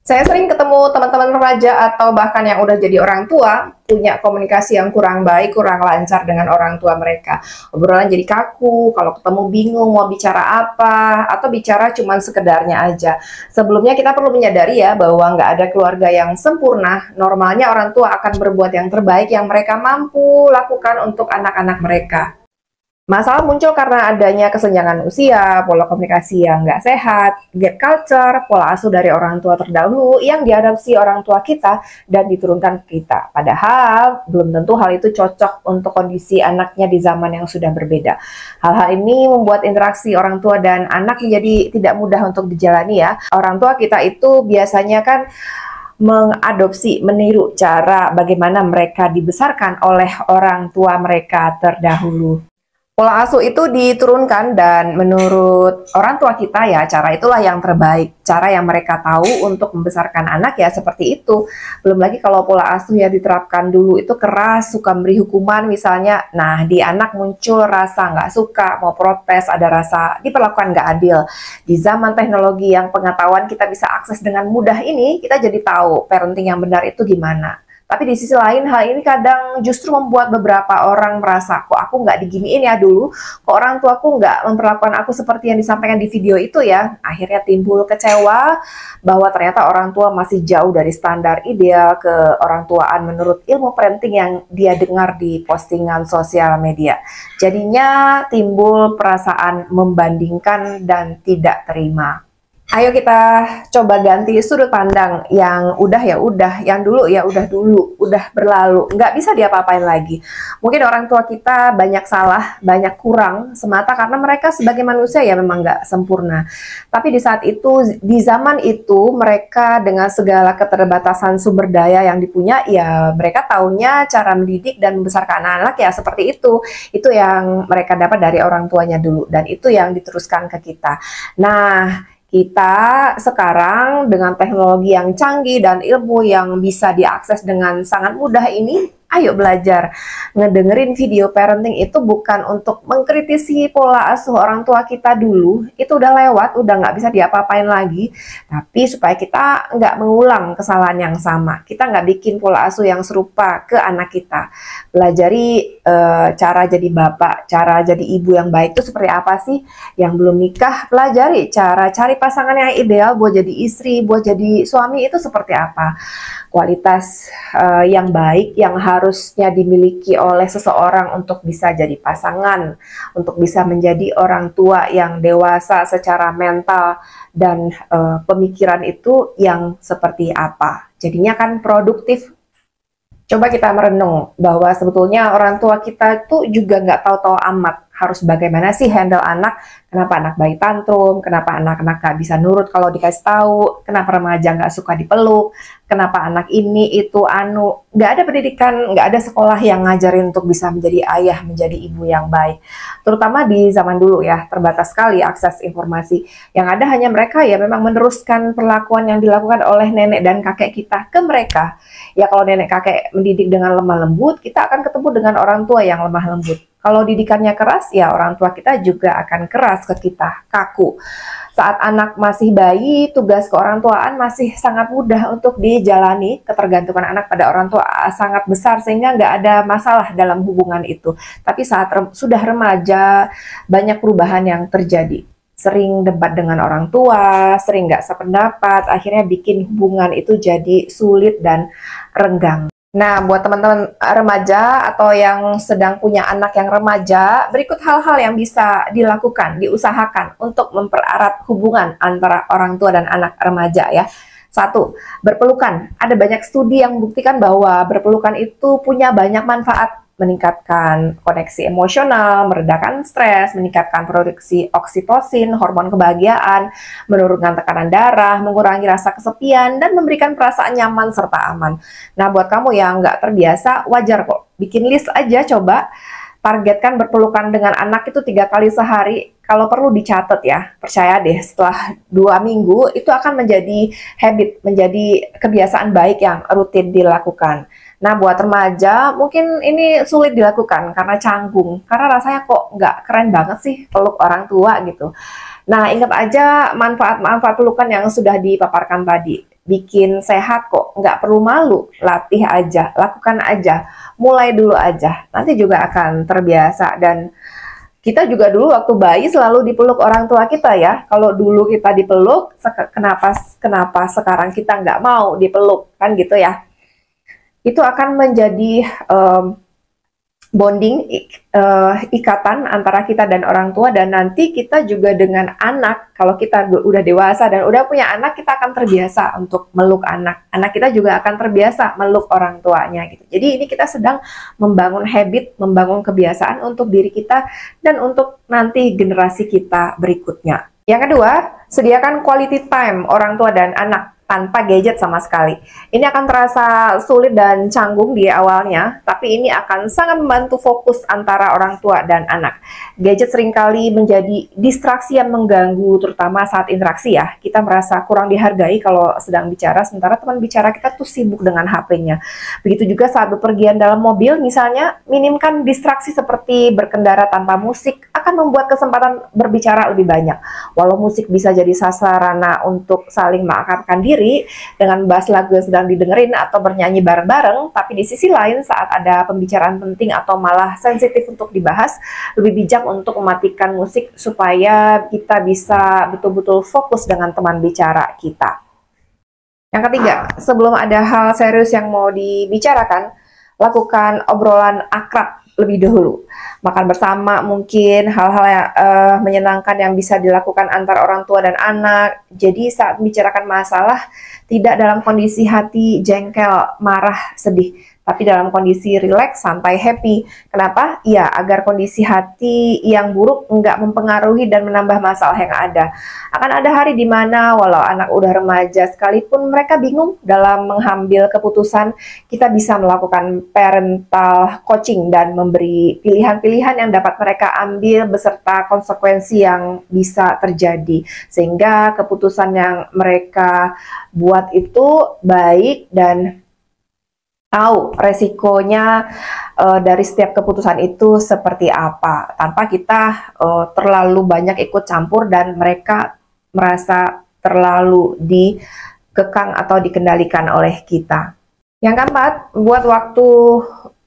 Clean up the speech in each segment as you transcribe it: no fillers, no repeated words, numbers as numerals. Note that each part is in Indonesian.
Saya sering ketemu teman-teman remaja atau bahkan yang udah jadi orang tua punya komunikasi yang kurang baik, kurang lancar dengan orang tua mereka. Obrolan jadi kaku, kalau ketemu bingung mau bicara apa, atau bicara cuman sekedarnya aja. Sebelumnya kita perlu menyadari ya bahwa nggak ada keluarga yang sempurna. Normalnya orang tua akan berbuat yang terbaik yang mereka mampu lakukan untuk anak-anak mereka. Masalah muncul karena adanya kesenjangan usia, pola komunikasi yang nggak sehat, gap culture, pola asuh dari orang tua terdahulu yang diadopsi orang tua kita dan diturunkan ke kita. Padahal belum tentu hal itu cocok untuk kondisi anaknya di zaman yang sudah berbeda. Hal-hal ini membuat interaksi orang tua dan anak menjadi tidak mudah untuk dijalani ya. Orang tua kita itu biasanya kan mengadopsi, meniru cara bagaimana mereka dibesarkan oleh orang tua mereka terdahulu. Pola asuh itu diturunkan dan menurut orang tua kita ya, cara itulah yang terbaik. Cara yang mereka tahu untuk membesarkan anak ya seperti itu. Belum lagi kalau pola asuh yang diterapkan dulu itu keras, suka memberi hukuman misalnya. Nah, di anak muncul rasa nggak suka, mau protes, ada rasa diperlakukan nggak adil. Di zaman teknologi yang pengetahuan kita bisa akses dengan mudah ini, kita jadi tahu parenting yang benar itu gimana. Tapi di sisi lain hal ini kadang justru membuat beberapa orang merasa, kok aku nggak diginiin ya dulu, kok orang tuaku nggak memperlakukan aku seperti yang disampaikan di video itu ya. Akhirnya timbul kecewa bahwa ternyata orang tua masih jauh dari standar ideal ke orang tuaan menurut ilmu parenting yang dia dengar di postingan sosial media. Jadinya timbul perasaan membandingkan dan tidak terima. Ayo kita coba ganti sudut pandang yang udah ya udah, yang dulu ya udah dulu, udah berlalu, nggak bisa diapa-apain lagi. Mungkin orang tua kita banyak salah, banyak kurang, semata karena mereka sebagai manusia ya memang nggak sempurna. Tapi di saat itu, di zaman itu, mereka dengan segala keterbatasan sumber daya yang dipunya, ya mereka taunya cara mendidik dan membesarkan anak-anak ya seperti itu. Itu yang mereka dapat dari orang tuanya dulu, dan itu yang diteruskan ke kita. Nah, kita sekarang dengan teknologi yang canggih dan ilmu yang bisa diakses dengan sangat mudah ini, ayo belajar. Ngedengerin video parenting itu bukan untuk mengkritisi pola asuh orang tua kita dulu, itu udah lewat, udah nggak bisa diapa-apain lagi. Tapi supaya kita nggak mengulang kesalahan yang sama, kita nggak bikin pola asuh yang serupa ke anak kita. Pelajari cara jadi bapak, cara jadi ibu yang baik itu seperti apa sih? Yang belum nikah, pelajari cara cari pasangan yang ideal buat jadi istri, buat jadi suami itu seperti apa. Kualitas yang baik yang harusnya dimiliki oleh seseorang untuk bisa jadi pasangan, untuk bisa menjadi orang tua yang dewasa secara mental dan pemikiran itu yang seperti apa. Jadinya kan produktif. Coba kita merenung bahwa sebetulnya orang tua kita tuh juga nggak tahu-tahu amat harus bagaimana sih handle anak, kenapa anak bayi tantrum, kenapa anak-anak nggak bisa nurut kalau dikasih tahu, kenapa remaja nggak suka dipeluk, kenapa anak ini itu nggak ada pendidikan, nggak ada sekolah yang ngajarin untuk bisa menjadi ayah, menjadi ibu yang baik. Terutama di zaman dulu ya, terbatas sekali akses informasi. Yang ada hanya mereka ya memang meneruskan perlakuan yang dilakukan oleh nenek dan kakek kita ke mereka. Ya kalau nenek kakek mendidik dengan lemah lembut, kita akan ketemu dengan orang tua yang lemah lembut. Kalau didikannya keras, ya orang tua kita juga akan keras ke kita, kaku. Saat anak masih bayi, tugas keorangtuaan masih sangat mudah untuk dijalani. Ketergantungan anak pada orang tua sangat besar, sehingga nggak ada masalah dalam hubungan itu. Tapi saat sudah remaja, banyak perubahan yang terjadi. Sering debat dengan orang tua, sering nggak sependapat, akhirnya bikin hubungan itu jadi sulit dan renggang. Nah, buat teman-teman remaja atau yang sedang punya anak yang remaja, berikut hal-hal yang bisa dilakukan, diusahakan untuk mempererat hubungan antara orang tua dan anak remaja ya. 1. Berpelukan. Ada banyak studi yang membuktikan bahwa berpelukan itu punya banyak manfaat, meningkatkan koneksi emosional, meredakan stres, meningkatkan produksi oksitosin, hormon kebahagiaan, menurunkan tekanan darah, mengurangi rasa kesepian, dan memberikan perasaan nyaman serta aman. Nah, buat kamu yang nggak terbiasa, wajar kok. Bikin list aja coba. Targetkan berpelukan dengan anak itu 3 kali sehari. Kalau perlu dicatat ya, percaya deh setelah 2 minggu itu akan menjadi habit, menjadi kebiasaan baik yang rutin dilakukan. Nah, buat remaja mungkin ini sulit dilakukan karena canggung, karena rasanya kok nggak keren banget sih peluk orang tua gitu. Nah, ingat aja manfaat-manfaat pelukan yang sudah dipaparkan tadi. bikin sehat kok, nggak perlu malu, latih aja, lakukan aja, mulai dulu aja, nanti juga akan terbiasa. Dan kita juga dulu waktu bayi selalu dipeluk orang tua kita ya. Kalau dulu kita dipeluk, kenapa sekarang kita nggak mau dipeluk, kan gitu ya. Itu akan menjadi bonding, ikatan antara kita dan orang tua. Dan nanti kita juga dengan anak, kalau kita udah dewasa dan udah punya anak, kita akan terbiasa untuk meluk anak. Anak kita juga akan terbiasa meluk orang tuanya gitu. Jadi ini kita sedang membangun habit, membangun kebiasaan untuk diri kita dan untuk nanti generasi kita berikutnya. Yang kedua, sediakan quality time orang tua dan anak tanpa gadget sama sekali. Ini akan terasa sulit dan canggung di awalnya, tapi ini akan sangat membantu fokus antara orang tua dan anak. Gadget seringkali menjadi distraksi yang mengganggu, terutama saat interaksi ya. Kita merasa kurang dihargai kalau sedang bicara, sementara teman bicara kita tuh sibuk dengan HP-nya. Begitu juga saat bepergian dalam mobil, misalnya, minimkan distraksi seperti berkendara tanpa musik, akan membuat kesempatan berbicara lebih banyak. Walau musik bisa jadi sasarana untuk saling mengakrabkan diri dengan bass lagu yang sedang didengerin atau bernyanyi bareng-bareng, tapi di sisi lain saat ada pembicaraan penting atau malah sensitif untuk dibahas, lebih bijak untuk mematikan musik supaya kita bisa betul-betul fokus dengan teman bicara kita. Yang ketiga, sebelum ada hal serius yang mau dibicarakan, lakukan obrolan akrab lebih dahulu. Makan bersama mungkin hal-hal yang menyenangkan yang bisa dilakukan antar orang tua dan anak. Jadi saat membicarakan masalah, tidak dalam kondisi hati jengkel, marah, sedih, tapi dalam kondisi rileks, santai, happy. Kenapa? Ya, agar kondisi hati yang buruk nggak mempengaruhi dan menambah masalah yang ada. Akan ada hari di mana walau anak udah remaja sekalipun mereka bingung dalam mengambil keputusan, kita bisa melakukan parental coaching dan memberi pilihan-pilihan yang dapat mereka ambil beserta konsekuensi yang bisa terjadi. Sehingga keputusan yang mereka buat itu baik dan tahu resikonya dari setiap keputusan itu seperti apa, tanpa kita terlalu banyak ikut campur dan mereka merasa terlalu dikekang atau dikendalikan oleh kita. Yang keempat, buat waktu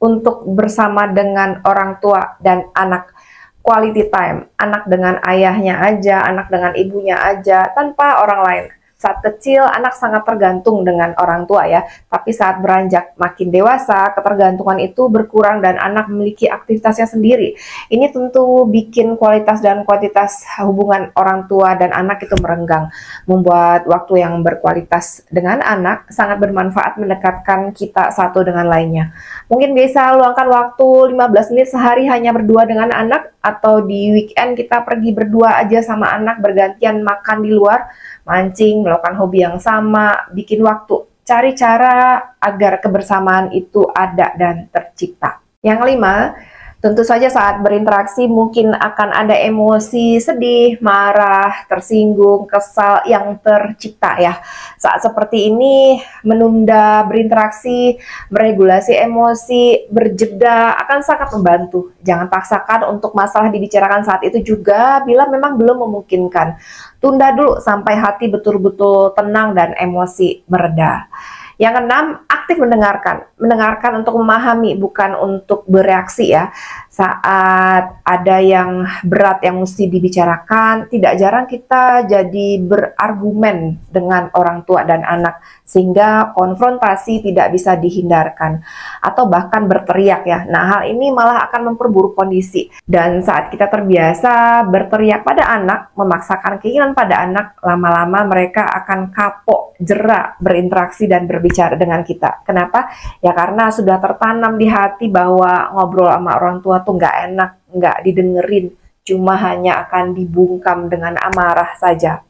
untuk bersama dengan orang tua dan anak. Quality time, anak dengan ayahnya aja, anak dengan ibunya aja, tanpa orang lain. Saat kecil, anak sangat tergantung dengan orang tua ya. Tapi saat beranjak makin dewasa, ketergantungan itu berkurang dan anak memiliki aktivitasnya sendiri. Ini tentu bikin kualitas dan kuantitas hubungan orang tua dan anak itu merenggang. Membuat waktu yang berkualitas dengan anak sangat bermanfaat mendekatkan kita satu dengan lainnya. Mungkin bisa luangkan waktu 15 menit sehari hanya berdua dengan anak, atau di weekend kita pergi berdua aja sama anak, bergantian makan di luar, mancing, melakukan hobi yang sama, bikin waktu. Cari cara agar kebersamaan itu ada dan tercipta. Yang kelima, tentu saja saat berinteraksi mungkin akan ada emosi sedih, marah, tersinggung, kesal yang tercipta ya. Saat seperti ini, menunda berinteraksi, meregulasi emosi, berjeda akan sangat membantu. Jangan paksakan untuk masalah dibicarakan saat itu juga bila memang belum memungkinkan. Tunda dulu sampai hati betul-betul tenang dan emosi mereda. Yang keenam, aktif mendengarkan. Mendengarkan untuk memahami, bukan untuk bereaksi ya. Saat ada yang berat yang mesti dibicarakan, tidak jarang kita jadi berargumen dengan orang tua dan anak, sehingga konfrontasi tidak bisa dihindarkan. Atau bahkan berteriak ya. Nah, hal ini malah akan memperburuk kondisi. Dan saat kita terbiasa berteriak pada anak, memaksakan keinginan pada anak, lama-lama mereka akan kapok, jera, berinteraksi dan berbicara dengan kita. Kenapa? Ya karena sudah tertanam di hati bahwa ngobrol sama orang tua tuh nggak enak, nggak didengerin, cuma hanya akan dibungkam dengan amarah saja.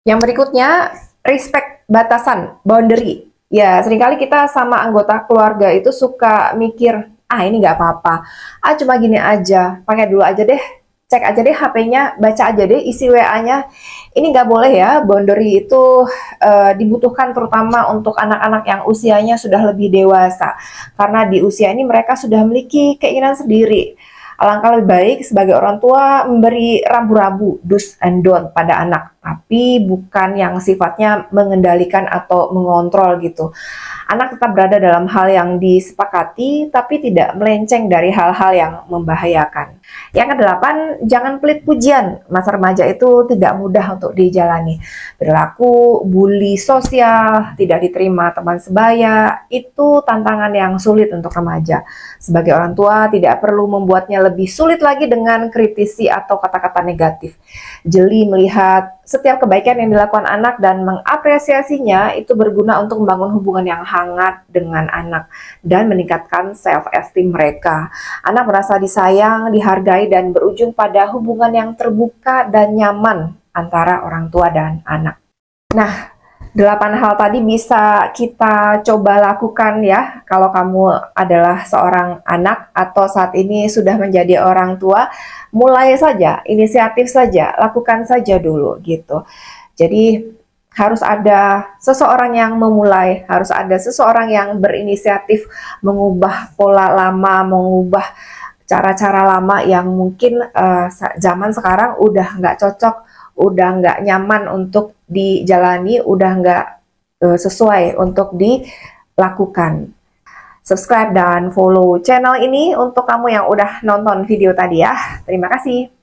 Yang berikutnya, respect batasan, boundary. Ya, seringkali kita sama anggota keluarga itu suka mikir, ini nggak apa-apa, cuma gini aja, pakai dulu aja deh, cek aja deh HP-nya, baca aja deh isi WA-nya. Ini nggak boleh ya, boundary itu dibutuhkan terutama untuk anak-anak yang usianya sudah lebih dewasa. Karena di usia ini mereka sudah memiliki keinginan sendiri. Alangkah lebih baik sebagai orang tua memberi rambu-rambu do's and don't pada anak. tapi bukan yang sifatnya mengendalikan atau mengontrol gitu. Anak tetap berada dalam hal yang disepakati, tapi tidak melenceng dari hal-hal yang membahayakan. Yang kedelapan, jangan pelit pujian. Masa remaja itu tidak mudah untuk dijalani. Berlaku bully sosial, tidak diterima teman sebaya, itu tantangan yang sulit untuk remaja. Sebagai orang tua, tidak perlu membuatnya lebih sulit lagi dengan kritisi atau kata-kata negatif. Jeli melihat setiap kebaikan yang dilakukan anak dan mengapresiasinya itu berguna untuk membangun hubungan yang hangat dengan anak dan meningkatkan self-esteem mereka. Anak merasa disayang, dihargai, dan berujung pada hubungan yang terbuka dan nyaman antara orang tua dan anak. Nah, 8 hal tadi bisa kita coba lakukan ya, kalau kamu adalah seorang anak atau saat ini sudah menjadi orang tua, mulai saja, inisiatif saja, lakukan saja dulu gitu. Jadi harus ada seseorang yang memulai, harus ada seseorang yang berinisiatif mengubah pola lama, mengubah cara-cara lama yang mungkin zaman sekarang udah nggak cocok, udah nggak nyaman untuk dijalani, udah nggak sesuai untuk dilakukan. Subscribe dan follow channel ini untuk kamu yang udah nonton video tadi ya. Terima kasih.